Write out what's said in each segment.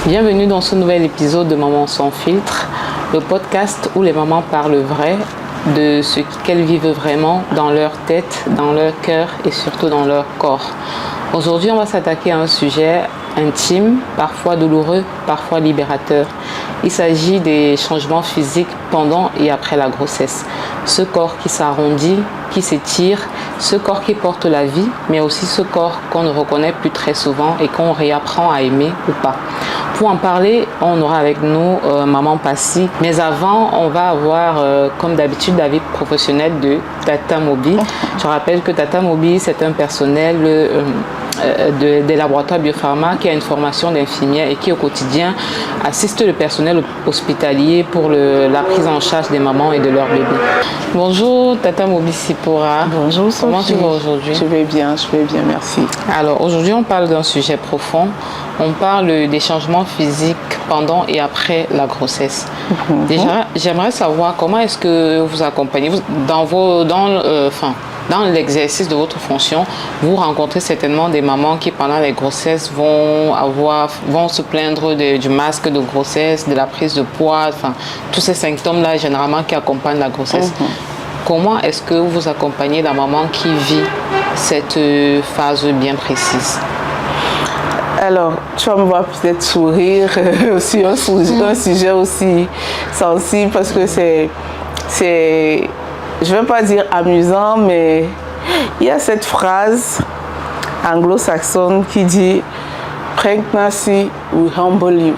Bienvenue dans ce nouvel épisode de Maman sans filtre, le podcast où les mamans parlent vrai de ce qu'elles vivent vraiment dans leur tête, dans leur cœur et surtout dans leur corps. Aujourd'hui, on va s'attaquer à un sujet intime, parfois douloureux, parfois libérateur. Il s'agit des changements physiques pendant et après la grossesse. Ce corps qui s'arrondit, qui s'étire, ce corps qui porte la vie, mais aussi ce corps qu'on ne reconnaît plus très souvent et qu'on réapprend à aimer ou pas. Pour en parler, on aura avec nous Maman Passy. Mais avant, on va avoir, comme d'habitude, l'avis professionnel de Tata Moby. Je rappelle que Tata Moby, c'est un personnel des laboratoires Biopharma qui a une formation d'infirmière et qui, au quotidien, assiste le personnel hospitalier pour la prise en charge des mamans et de leurs bébés. Bonjour Tata Moby Sipora. Bonjour Sophie. Comment tu vas aujourd'hui? Je vais bien, merci. Alors aujourd'hui, on parle d'un sujet profond. On parle des changements physiques pendant et après la grossesse. Déjà, j'aimerais savoir comment est-ce que vous accompagnez dans l'exercice de votre fonction. Vous rencontrez certainement des mamans qui pendant les grossesses vont se plaindre du masque de grossesse, de la prise de poids, tous ces symptômes-là généralement qui accompagnent la grossesse. Comment est-ce que vous accompagnez la maman qui vit cette phase bien précise? Alors, tu vas me voir peut-être sourire sur un sujet aussi sensible parce que c'est, je ne vais pas dire amusant, mais il y a cette phrase anglo-saxonne qui dit « Pregnancy will humble you ».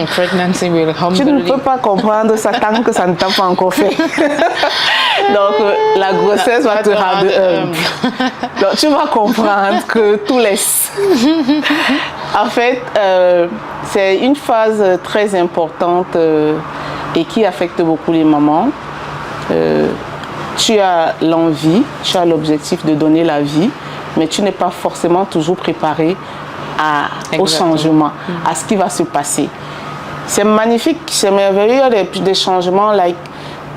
Pregnancy will humble you. Tu ne peux pas comprendre ça tant que ça ne t'a pas encore fait. Donc, la grossesse va te rendre humble. Donc, tu vas comprendre que tout laisse. En fait, c'est une phase très importante et qui affecte beaucoup les mamans. Tu as l'envie, tu as l'objectif de donner la vie, mais tu n'es pas forcément toujours préparé au changement, à ce qui va se passer. C'est magnifique, c'est merveilleux, il y a des changements,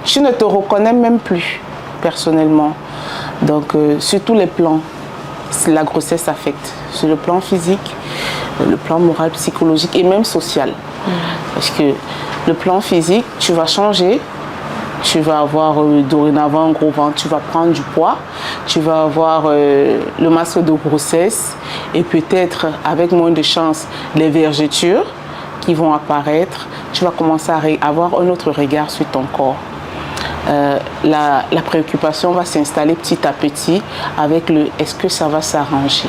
tu ne te reconnais même plus personnellement. Donc, sur tous les plans, la grossesse affecte. Sur le plan physique, le plan moral, psychologique et même social. Parce que le plan physique, tu vas changer. Tu vas avoir dorénavant un gros ventre, tu vas prendre du poids, tu vas avoir le masque de grossesse et peut-être avec moins de chance les vergetures qui vont apparaître. Tu vas commencer à avoir un autre regard sur ton corps. La préoccupation va s'installer petit à petit avec le « est-ce que ça va s'arranger ?»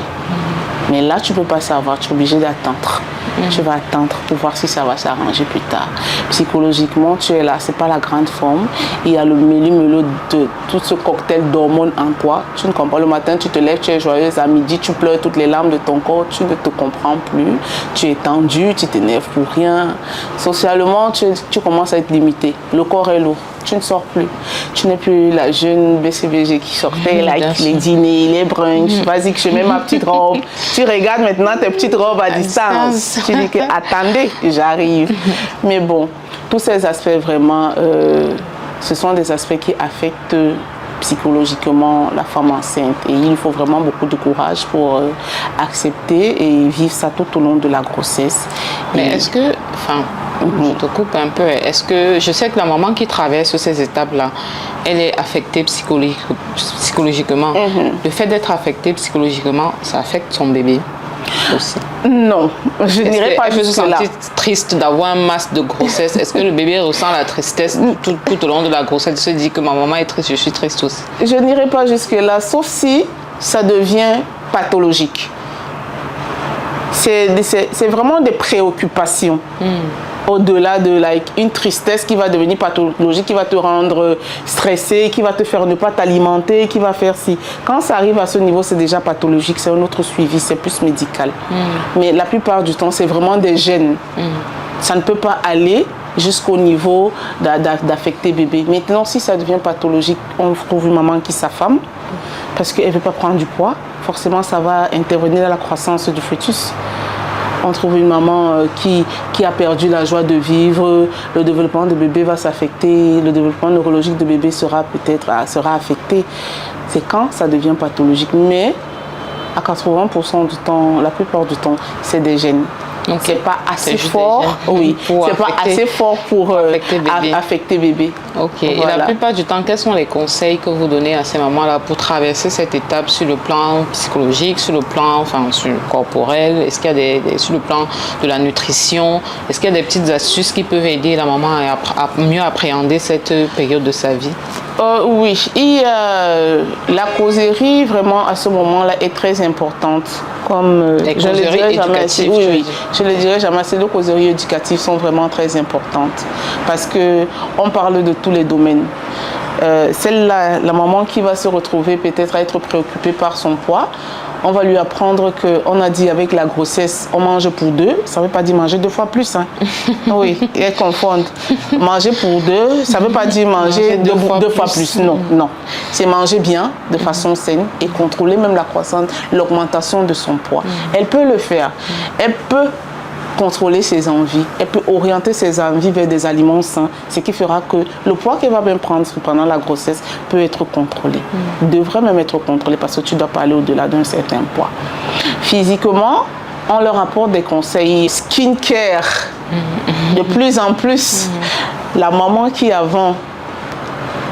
Mais là, tu ne peux pas savoir, tu es obligé d'attendre. Tu vas attendre pour voir si ça va s'arranger plus tard. Psychologiquement, tu es là, ce n'est pas la grande forme. Il y a le méli-mélo de tout ce cocktail d'hormones en toi. Tu ne comprends pas. Le matin, tu te lèves, tu es joyeuse. À midi, tu pleures toutes les larmes de ton corps. Tu ne te comprends plus. Tu es tendu, tu t'énerves pour rien. Socialement, tu commences à être limité. Le corps est lourd. Tu ne sors plus. Tu n'es plus la jeune BCBG qui sortait avec les dîners, les brunchs. Vas-y que je mets ma petite robe. Tu regardes maintenant tes petites robes à distance. Tu dis que attendez, j'arrive. Mais bon, tous ces aspects vraiment, ce sont des aspects qui affectent psychologiquement la femme enceinte. Et il faut vraiment beaucoup de courage pour accepter et vivre ça tout au long de la grossesse. Mais est-ce que, je te coupe un peu, est-ce que je sais que la maman qui traverse ces étapes-là, elle est affectée psychologiquement. Le fait d'être affectée psychologiquement, ça affecte son bébé aussi? Non, je n'irai pas jusque-là. Elle peut se sentir triste d'avoir un masque de grossesse. Est-ce que le bébé ressent la tristesse tout au long de la grossesse? Il se dit que ma maman est triste, je suis triste aussi. Je n'irai pas jusque-là, sauf si ça devient pathologique. C'est vraiment des préoccupations. Au-delà de une tristesse qui va devenir pathologique, qui va te rendre stressé, qui va te faire ne pas t'alimenter, qui va faire si. Quand ça arrive à ce niveau, c'est déjà pathologique, c'est un autre suivi, c'est plus médical. Mais la plupart du temps, c'est vraiment des gènes. Ça ne peut pas aller jusqu'au niveau d'affecter bébé. Maintenant, si ça devient pathologique, on trouve une maman qui s'affame parce qu'elle ne veut pas prendre du poids. Forcément, ça va intervenir dans la croissance du fœtus. On trouve une maman qui a perdu la joie de vivre, le développement de bébé va s'affecter, le développement neurologique de bébé sera affecté. C'est quand ça devient pathologique. Mais à 80% du temps, la plupart du temps, c'est des gènes. Ok. C'est pas assez juste fort. des gènes. Oui, c'est pas assez fort pour affecter bébé. Ok. Voilà. Et la plupart du temps, quels sont les conseils que vous donnez à ces mamans-là pour traverser cette étape sur le plan psychologique, sur le plan sur le corporel? Est-ce qu'il y a sur le plan de la nutrition? Est-ce qu'il y a des petites astuces qui peuvent aider la maman à mieux appréhender cette période de sa vie? Oui, et la causerie vraiment à ce moment-là est très importante. Comme je le dirais jamais assez, je le dirais jamais assez. Les causeries éducatives sont vraiment très importantes parce que on parle de tous les domaines. Celle-là, la maman qui va se retrouver peut-être à être préoccupée par son poids, on va lui apprendre qu'on a dit avec la grossesse, on mange pour deux. Ça ne veut pas dire manger 2 fois plus. Hein. Oui, elles confondent. Manger pour deux, ça ne veut pas dire manger deux fois plus. Non, non. C'est manger bien, de façon saine et contrôler même la croissance, l'augmentation de son poids. Elle peut le faire. Elle peut contrôler ses envies, elle peut orienter ses envies vers des aliments sains, ce qui fera que le poids qu'elle va bien prendre pendant la grossesse peut être contrôlé, devrait même être contrôlé parce que tu ne dois pas aller au-delà d'un certain poids. Physiquement, on leur apporte des conseils skincare. De plus en plus, la maman qui avant,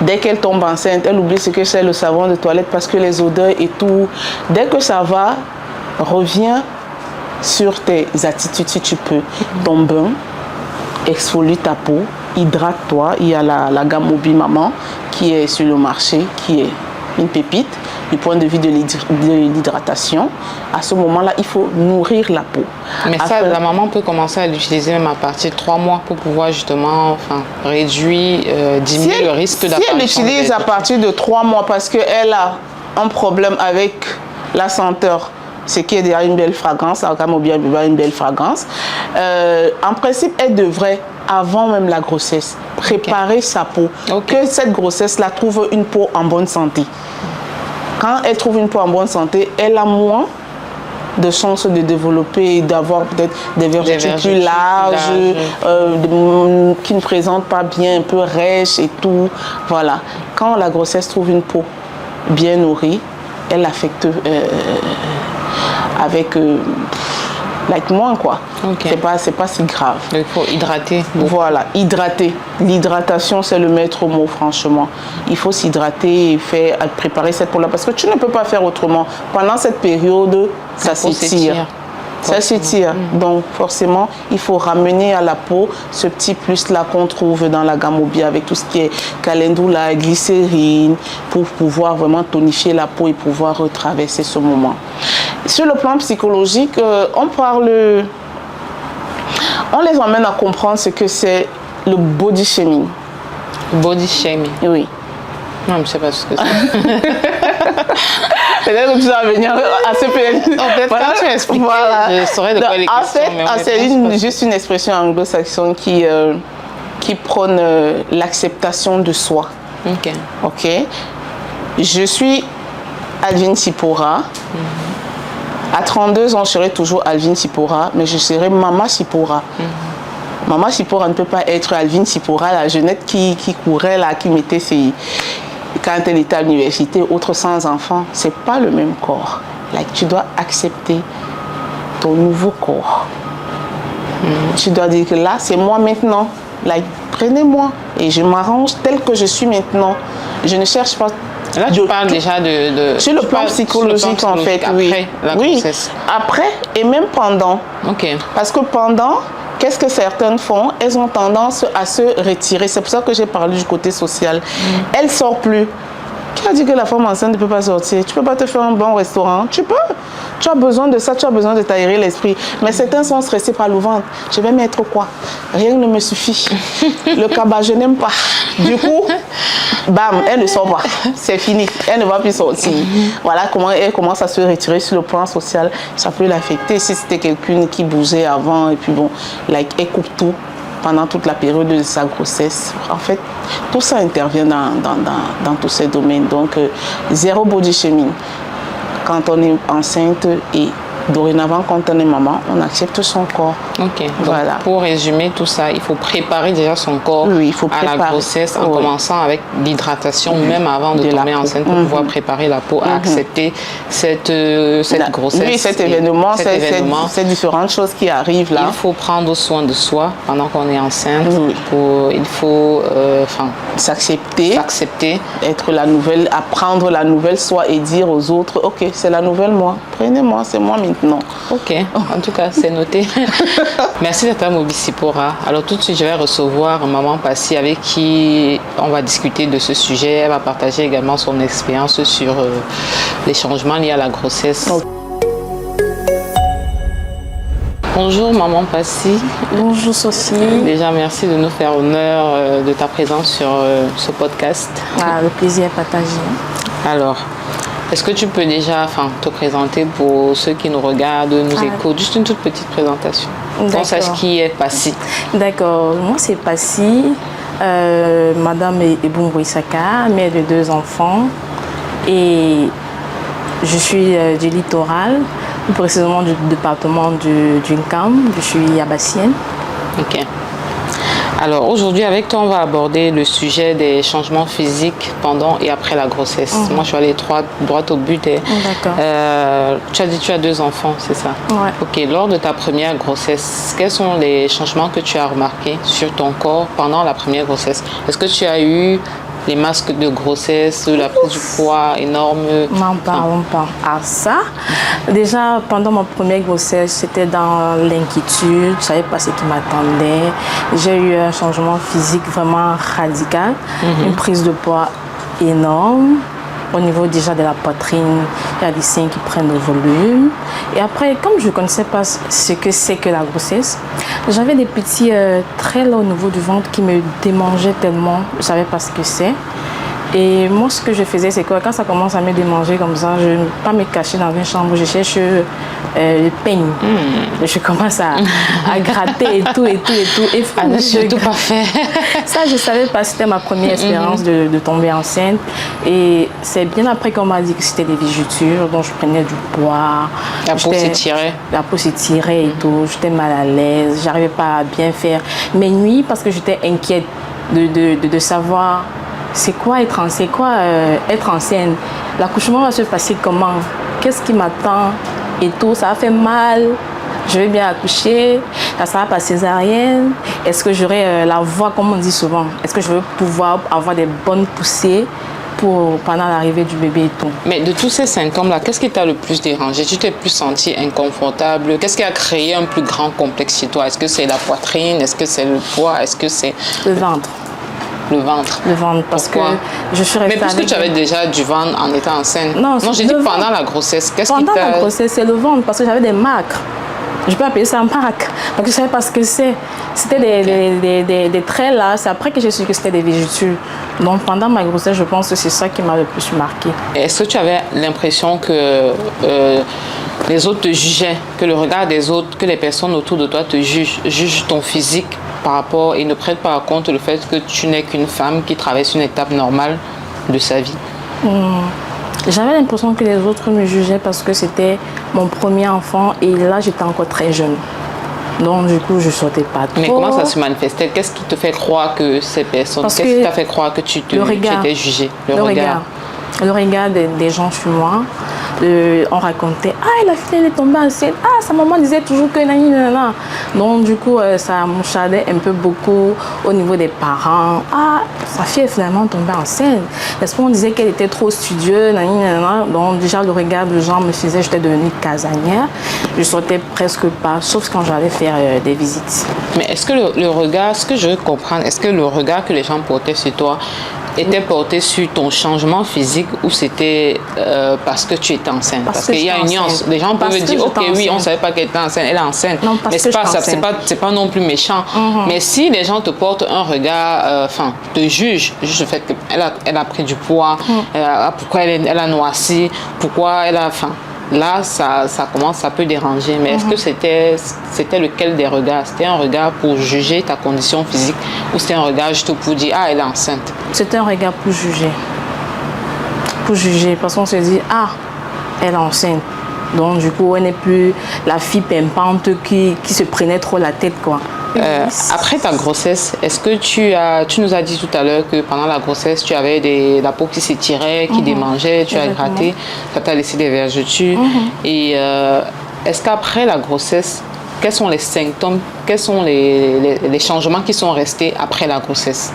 dès qu'elle tombe enceinte, elle oublie ce que c'est le savon de toilette parce que les odeurs et tout, dès que ça va, reviens sur tes attitudes si tu peux. Ton bain, exfolie ta peau, hydrate-toi. Il y a la gamme Mobi Maman qui est sur le marché, qui est une pépite du point de vue de l'hydratation. À ce moment-là, il faut nourrir la peau. Mais ça, la maman peut commencer à l'utiliser même à partir de 3 mois pour pouvoir justement réduire, diminuer le risque d'apparition. Si elle l'utilise à partir de 3 mois parce qu'elle a un problème avec la senteur, ce qui est déjà une belle fragrance, la gamme Mobi a une belle fragrance. En principe, elle devrait, avant même la grossesse, préparer sa peau. Que cette grossesse-là trouve une peau en bonne santé. Quand elle trouve une peau en bonne santé, elle a moins de chances de développer, d'avoir peut-être des vergetures plus larges, qui ne présentent pas bien, un peu rêches et tout. Voilà. Quand la grossesse trouve une peau bien nourrie, elle affecte avec moins quoi. C'est pas si grave. Il faut hydrater. Voilà, hydrater. L'hydratation, c'est le maître mot, franchement. Il faut s'hydrater et préparer cette peau-là parce que tu ne peux pas faire autrement. Pendant cette période, ça s'étire. Ça s'étire. Donc, forcément, il faut ramener à la peau ce petit plus-là qu'on trouve dans la gamme Mobi avec tout ce qui est calendula, glycérine, pour pouvoir vraiment tonifier la peau et pouvoir retraverser ce moment. Sur le plan psychologique, on les emmène à comprendre ce que c'est le body shaming. Body shaming? Oui. Non, je ne sais pas ce que c'est. Peut-être que tu vas venir assez peut-être voilà. Quand tu expliques, je saurais de quoi il est question. En fait, c'est juste une expression anglo-saxonne qui prône l'acceptation de soi. Ok. Je suis Alvin Sipora. À 32 ans, je serai toujours Alvin Sipora, mais je serai Mama Sipora. Mama Sipora ne peut pas être Alvin Sipora, la jeunette qui courait là, qui mettait ses... Quand elle était à l'université, autre sans enfants, c'est pas le même corps. Tu dois accepter ton nouveau corps. Tu dois dire que là, c'est moi maintenant. Prenez-moi et je m'arrange tel que je suis maintenant. Je ne cherche pas. Là, tu parles déjà de sur le plan psychologique, en fait, après la grossesse. Après et même pendant. Parce que pendant, qu'est-ce que certaines font? Elles ont tendance à se retirer. C'est pour ça que j'ai parlé du côté social. Elles ne sortent plus. Qui a dit que la femme enceinte ne peut pas sortir? Tu ne peux pas te faire un bon restaurant? Tu peux. Tu as besoin de ça, tu as besoin de t'aérer l'esprit. Mais certains sont stressés par le ventre. Je vais mettre quoi? Rien ne me suffit. Le cabas, je n'aime pas. Du coup, bam, elle ne sort pas. C'est fini. Elle ne va plus sortir. Voilà comment elle commence à se retirer sur le plan social. Ça peut l'affecter. Si c'était quelqu'un qui bougeait avant et puis bon, elle coupe tout pendant toute la période de sa grossesse. En fait, tout ça intervient dans tous ces domaines. Donc, zéro body shaming quand on est enceinte et dorénavant, quand on est maman, on accepte son corps. Ok. Donc, Voilà. pour résumer tout ça, il faut préparer déjà son corps Oui, il faut à la préparer. grossesse en Oui. commençant avec l'hydratation, même avant de De la tomber peau. enceinte, pour pouvoir préparer la peau à accepter cette grossesse. Oui, cet et événement, cet événement. c'est différentes choses qui arrivent là. Il faut prendre soin de soi pendant qu'on est enceinte. Oui. Il faut S'accepter, s'accepter. apprendre la nouvelle soi et dire aux autres, ok, c'est la nouvelle moi, prenez-moi, c'est moi maintenant. Ok, en tout cas, c'est noté. Merci d'être Moby Sipora. Alors tout de suite, je vais recevoir Maman Passy avec qui on va discuter de ce sujet. Elle va partager également son expérience sur les changements liés à la grossesse. Oh. Bonjour Maman Passy. Bonjour Sophie. Déjà, merci de nous faire honneur de ta présence sur ce podcast. Ah, le plaisir est partagé. Alors, est-ce que tu peux déjà te présenter pour ceux qui nous regardent, nous écoutent, juste une toute petite présentation. On sache qui est Passy. D'accord, moi c'est Passy, Madame Ebungo Isaka, mère de 2 enfants. Et je suis du littoral, plus précisément du département du Nkam. Je suis yabassienne. Ok. Alors aujourd'hui, avec toi, on va aborder le sujet des changements physiques pendant et après la grossesse. Moi, je suis allée droit au but. D'accord. Tu as dit que tu as 2 enfants, c'est ça? Ouais. Ok. Lors de ta première grossesse, quels sont les changements que tu as remarqués sur ton corps pendant la première grossesse? Est-ce que tu as eu les masques de grossesse, la prise du poids énorme? N'en parlons pas. À ça, déjà pendant ma première grossesse, j'étais dans l'inquiétude, je ne savais pas ce qui m'attendait. J'ai eu un changement physique vraiment radical, une prise de poids énorme. Au niveau déjà de la poitrine, il y a des seins qui prennent le volume. Et après, comme je ne connaissais pas ce que c'est que la grossesse, j'avais des petits traits là au niveau du ventre qui me démangeaient tellement. Je ne savais pas ce que c'est. Et moi, ce que je faisais, c'est que quand ça commence à me démanger comme ça, je ne vais pas me cacher dans une chambre, je cherche le peigne. Je commence à gratter et tout. Et surtout pas fait. Ça, je ne savais pas, c'était ma première expérience de tomber enceinte. Et c'est bien après qu'on m'a dit que c'était des végétures, donc je prenais du poids. La peau s'étirait. La peau s'étirait et tout, j'étais mal à l'aise, j'arrivais pas à bien faire mes nuits parce que j'étais inquiète de savoir c'est quoi être enceinte. L'accouchement va se passer comment? Qu'est-ce qui m'attend? Et tout, ça a fait mal. Je vais bien accoucher. Ça sera pas césarienne. Est-ce que j'aurai la voix, comme on dit souvent? Est-ce que je vais pouvoir avoir des bonnes poussées pendant l'arrivée du bébé et tout? Mais de tous ces symptômes-là, qu'est-ce qui t'a le plus dérangé? Tu t'es plus sentie inconfortable? Qu'est-ce qui a créé un plus grand complexe chez toi? Est-ce que c'est la poitrine? Est-ce que c'est le poids? Est-ce que c'est... Le ventre. Le ventre. Le ventre, parce Pourquoi? que je suis restée. Mais puisque tu avais déjà du ventre en étant enceinte. Non, j'ai dit pendant la grossesse. Qu'est-ce qui pendant t'a... la grossesse, c'est le ventre, parce que j'avais des marques. Je peux appeler ça marque, parce que je ne savais pas ce que c'est. C'était des traits là, c'est après que j'ai su que c'était des végétules. Donc pendant ma grossesse, je pense que c'est ça qui m'a le plus marqué. Est-ce que tu avais l'impression que les autres te jugeaient, que le regard des autres, que les personnes autour de toi te jugent ton physique par rapport et ne prennent pas en compte le fait que tu n'es qu'une femme qui traverse une étape normale de sa vie? J'avais l'impression que les autres me jugeaient parce que c'était mon premier enfant et là j'étais encore très jeune. Donc du coup je sortais pas trop. Mais comment ça se manifestait? Qu'est-ce qui te fait croire que ces personnes... Qu'est-ce qui t'a fait croire que tu étais jugée? Le regard des gens sur moi. On racontait, la fille elle est tombée enceinte, sa maman disait toujours que nanana. Donc du coup ça mouchardait un peu beaucoup au niveau des parents. Sa fille est finalement tombée enceinte. N'est-ce pas, on disait qu'elle était trop studieuse, nanana. Donc déjà le regard des gens me faisait, j'étais devenue casanière. Je sortais presque pas, sauf quand j'allais faire des visites. Mais est-ce que le regard, ce que je veux comprendre, est-ce que le regard que les gens portaient sur toi était porté sur ton changement physique ou c'était parce que tu étais enceinte? Parce qu'il y a une nuance. Les gens peuvent dire, ok, oui, on ne savait pas qu'elle était enceinte, elle est enceinte. Non, mais c'est pas non plus méchant. Mais si les gens te portent un regard, te jugent le fait qu'elle a pris du poids, pourquoi elle a noirci, pourquoi elle a... Là, ça peut déranger. Mais est-ce que c'était lequel des regards? C'était un regard pour juger ta condition physique ou c'était un regard juste pour dire, elle est enceinte? C'était un regard pour juger. Pour juger, parce qu'on se dit, elle est enceinte. Donc, du coup, elle n'est plus la fille pimpante qui se prenait trop la tête, quoi. Après ta grossesse, est-ce que tu nous as dit tout à l'heure que pendant la grossesse, tu avais la peau qui s'étirait, qui démangeait, tu as gratté, ça t'a laissé des vergetures. Et est-ce qu'après la grossesse, quels sont les symptômes, quels sont les changements qui sont restés après la grossesse?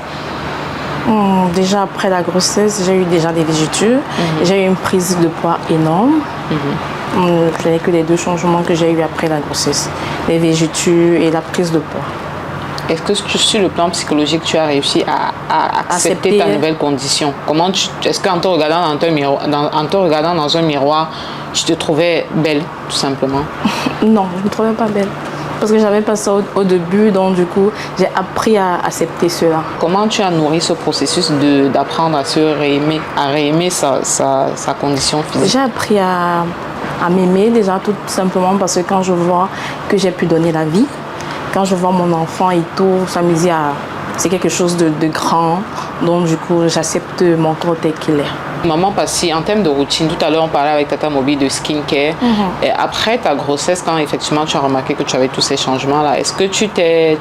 Déjà après la grossesse, j'ai eu déjà des vergetures, j'ai eu une prise de poids énorme. Ce n'est que les deux changements que j'ai eu après la grossesse, les vergetures et la prise de poids. Est-ce que sur le plan psychologique, tu as réussi à accepter ta nouvelle condition? Est-ce qu'en te regardant dans un miroir, tu te trouvais belle, tout simplement? Non, je ne me trouvais pas belle. Parce que j'avais pas ça au début, donc du coup, j'ai appris à accepter cela. Comment tu as nourri ce processus d'apprendre à se réaimer, à réaimer sa condition physique? J'ai appris à m'aimer déjà tout simplement parce que quand je vois que j'ai pu donner la vie, quand je vois mon enfant et tout, ça me dit c'est quelque chose de grand. Donc du coup, j'accepte mon corps tel qu'il est. Maman Passy, en termes de routine, tout à l'heure on parlait avec Tata Moby de skincare. Et après ta grossesse, quand effectivement tu as remarqué que tu avais tous ces changements-là, est-ce que tu t'es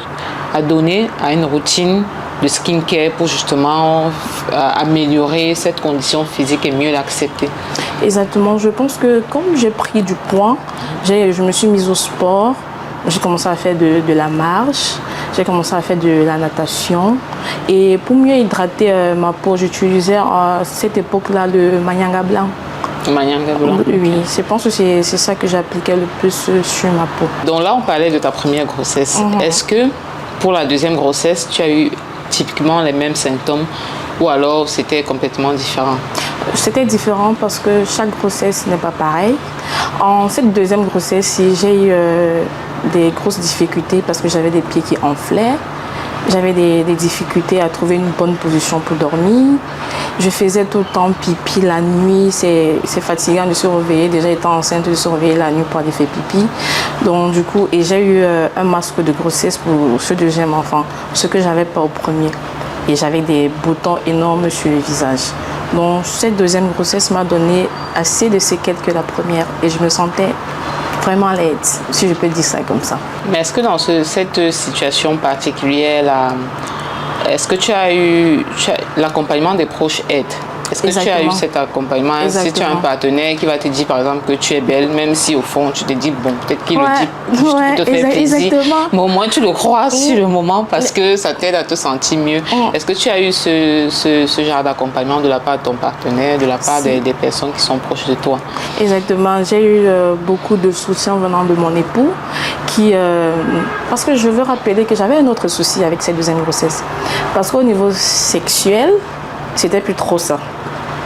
adonné à une routine de skincare pour justement améliorer cette condition physique et mieux l'accepter? Exactement, je pense que comme j'ai pris du poids, je me suis mise au sport. J'ai commencé à faire de la marche, j'ai commencé à faire de la natation. Et pour mieux hydrater ma peau, j'utilisais à cette époque-là le Manyanga blanc. Le Manyanga blanc? Oui, je pense que c'est ça que j'appliquais le plus sur ma peau. Donc là, on parlait de ta première grossesse. Est-ce que pour la deuxième grossesse, tu as eu typiquement les mêmes symptômes ou alors c'était complètement différent? C'était différent parce que chaque grossesse n'est pas pareille. En cette deuxième grossesse, j'ai eu des grosses difficultés parce que j'avais des pieds qui enflaient. J'avais des difficultés à trouver une bonne position pour dormir. Je faisais tout le temps pipi la nuit. C'est fatigant de se réveiller. Déjà étant enceinte, de se réveiller la nuit pour aller faire pipi. Donc du coup, et j'ai eu un masque de grossesse pour ce deuxième enfant, ce que j'avais pas au premier. Et j'avais des boutons énormes sur le visage. Donc cette deuxième grossesse m'a donné assez de séquelles que la première. Et je me sentais vraiment laide, si je peux dire ça comme ça. Mais est-ce que dans cette situation particulière, est-ce que tu as eu l'accompagnement des proches aide? Est-ce que tu as eu cet accompagnement? Si tu as un partenaire qui va te dire par exemple que tu es belle, même si au fond tu te dis bon, peut-être qu'il le dit juste pour te faire plaisir, mais au moins tu le crois sur le moment parce que ça t'aide à te sentir mieux. Est-ce que tu as eu ce genre d'accompagnement de la part de ton partenaire, de la part des personnes qui sont proches de toi? Exactement, j'ai eu beaucoup de soutien venant de mon époux parce que je veux rappeler que j'avais un autre souci avec cette deuxième grossesse. Parce qu'au niveau sexuel, c'était plus trop ça.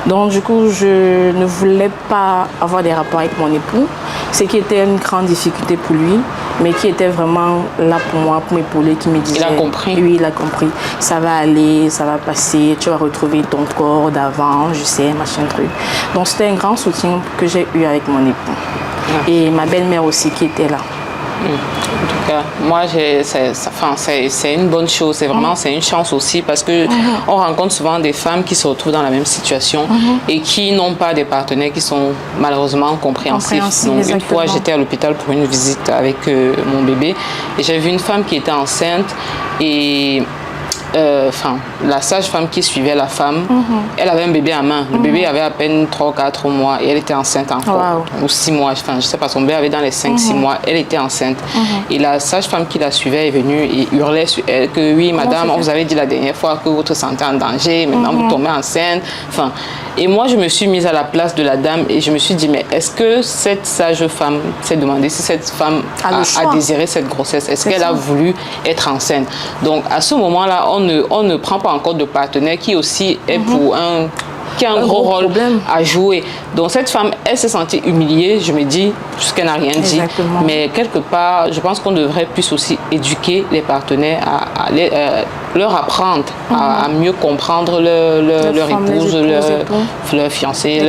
Donc du coup, je ne voulais pas avoir des rapports avec mon époux, ce qui était une grande difficulté pour lui, mais qui était vraiment là pour moi, pour m'épauler, qui me disait... Il a compris? Oui, il a compris. Ça va aller, ça va passer, tu vas retrouver ton corps d'avant, je sais, machin truc. Donc c'était un grand soutien que j'ai eu avec mon époux. Et ma belle-mère aussi qui était là. En tout cas, moi, c'est une bonne chose. C'est vraiment c'est une chance aussi parce que on rencontre souvent des femmes qui se retrouvent dans la même situation et qui n'ont pas des partenaires qui sont malheureusement compréhensifs. Donc, une fois, j'étais à l'hôpital pour une visite avec mon bébé et j'ai vu une femme qui était enceinte et la sage-femme qui suivait la femme, elle avait un bébé à main. Le bébé avait à peine 3 ou 4 mois et elle était enceinte encore. Ou 6 mois, je ne sais pas, son bébé avait dans les 5-6 mois, elle était enceinte. Et la sage-femme qui la suivait est venue et hurlait sur elle que oui, madame, on vous avait dit la dernière fois que votre santé est en danger, maintenant vous tombez enceinte. Et moi, je me suis mise à la place de la dame et je me suis dit, mais est-ce que cette sage-femme s'est demandé si cette femme a désiré cette grossesse? Est-ce qu'elle a voulu être enceinte? Donc, à ce moment-là, on ne prend pas encore de partenaire qui aussi est qui a un gros rôle à jouer. Donc cette femme, elle s'est sentie humiliée, je me dis, puisqu'elle n'a rien dit. Mais quelque part, je pense qu'on devrait plus aussi éduquer les partenaires à leur apprendre à mieux comprendre leur épouse, leur fiancé,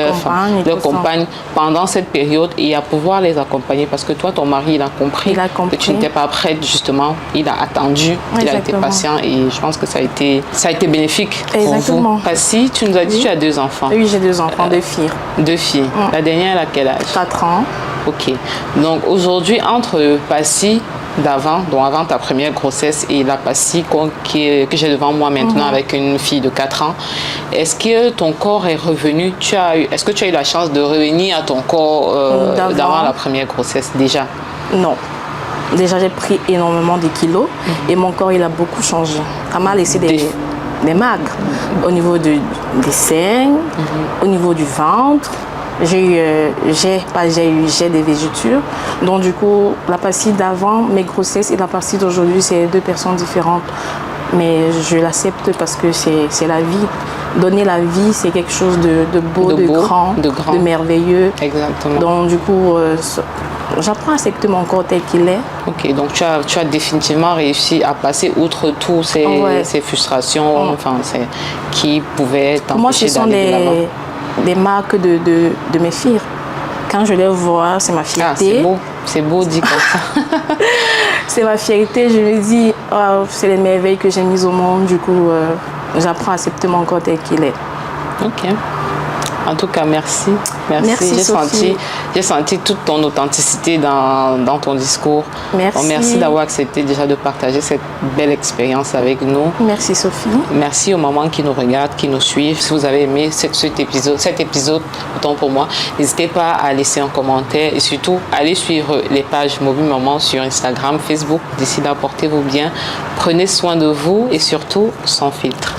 leur compagne pendant cette période et à pouvoir les accompagner. Parce que toi, ton mari, il a compris que tu n'étais pas prête, justement. Il a attendu, il a été patient et je pense que ça a été bénéfique pour vous. Passy, tu nous as dit que tu as 2 enfants. Oui, j'ai 2 enfants, 2 filles. 2 filles. La dernière, elle a quel âge? 4 ans. Ok. Donc aujourd'hui, entre Passy d'avant, donc avant ta première grossesse, et la Passy que j'ai devant moi maintenant avec une fille de 4 ans, est-ce que ton corps est revenu? Est-ce que tu as eu la chance de revenir à ton corps d'avant la première grossesse déjà? Non. Déjà, j'ai pris énormément de kilos et mon corps, il a beaucoup changé. Ça m'a laissé des marques au niveau des seins, au niveau du ventre. J'ai des végétures. Donc, du coup, la Passy d'avant, mes grossesses, et la Passy d'aujourd'hui, c'est deux personnes différentes. Mais je l'accepte parce que c'est la vie. Donner la vie, c'est quelque chose de beau, de grand, de merveilleux. Exactement. Donc, du coup, j'apprends à accepter mon corps tel qu'il est. Ok, donc tu as définitivement réussi à passer outre tous ces frustrations qui pouvaient t'empêcher d'aller de l'avant. Moi, ce sont des marques de mes filles. Quand je les vois, c'est ma fierté. Ah, c'est beau dit comme ça. C'est ma fierté. Je me dis, oh, c'est les merveilles que j'ai mises au monde. Du coup, j'apprends à accepter mon corps tel qu'il est. Ok. En tout cas, merci. Sophie. J'ai senti toute ton authenticité dans ton discours. Merci. Donc, merci d'avoir accepté déjà de partager cette belle expérience avec nous. Merci Sophie. Merci aux mamans qui nous regardent, qui nous suivent. Si vous avez aimé cet épisode, autant pour moi, n'hésitez pas à laisser un commentaire et surtout allez suivre les pages Mobile Maman sur Instagram, Facebook. D'ici là, portez-vous bien, prenez soin de vous et surtout sans filtre.